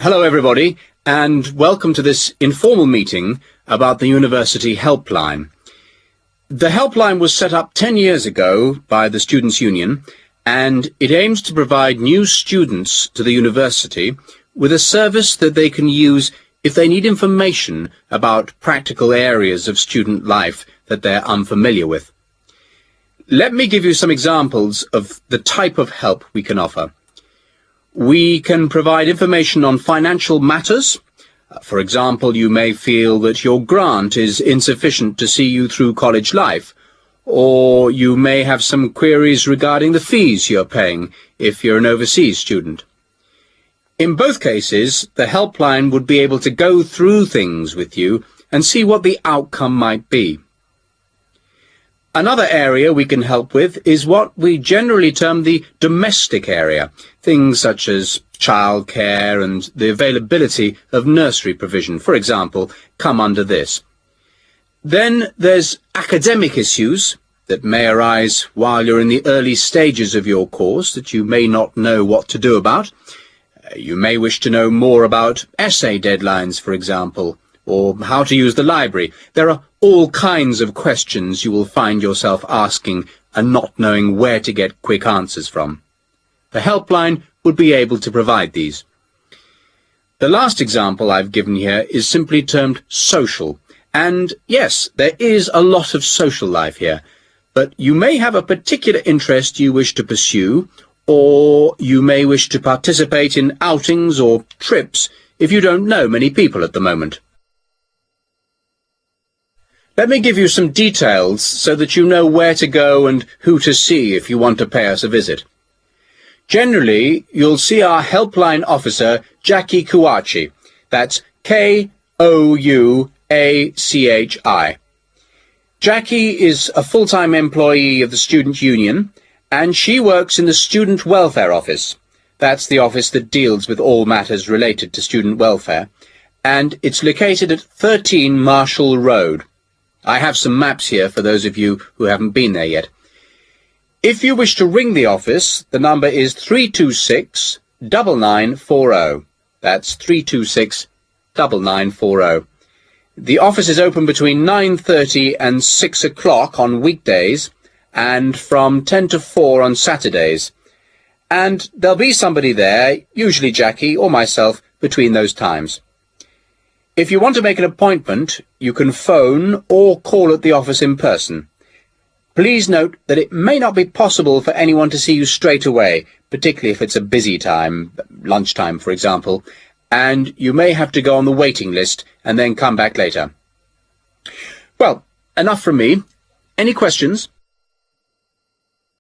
Hello everybody, and welcome to this informal meeting about the University Helpline. The Helpline was set up 10 years ago by the Students' Union, and it aims to provide new students to the university with a service that they can use if they need information about practical areas of student life that they're unfamiliar with. Let me give you some examples of the type of help we can offer. We can provide information on financial matters. For example, you may feel that your grant is insufficient to see you through college life, or you may have some queries regarding the fees you're paying if you're an overseas student. In both cases, the helpline would be able to go through things with you and see what the outcome might be. Another area we can help with is what we generally term the domestic area, things such as childcare and the availability of nursery provision, for example, come under this. Then there's academic issues that may arise while you're in the early stages of your course that you may not know what to do about. You may wish to know more about essay deadlines, for example, or how to use the library. There are all kinds of questions you will find yourself asking and not knowing where to get quick answers from. The helpline would be able to provide these. The last example I've given here is simply termed social. And yes, there is a lot of social life here, but you may have a particular interest you wish to pursue, or you may wish to participate in outings or trips if you don't know many people at the moment. Let me give you some details so that you know where to go and who to see if you want to pay us a visit. Generally, you'll see our helpline officer, Jackie Kouachi. That's K-O-U-A-C-H-I. Jackie is a full-time employee of the Student Union, and she works in the Student Welfare Office. That's the office that deals with all matters related to student welfare, and it's located at 13 Marshall Road. I have some maps here for those of you who haven't been there yet. If you wish to ring the office, the number is 326-9940. That's 326-9940. The office is open between 9:30 and 6 o'clock on weekdays and from 10 to 4 on Saturdays. And there'll be somebody there, usually Jackie or myself, between those times. If you want to make an appointment, you can phone or call at the office in person. Please note that it may not be possible for anyone to see you straight away, particularly if it's a busy time, lunchtime for example, and you may have to go on the waiting list and then come back later. Well, enough from me. Any questions?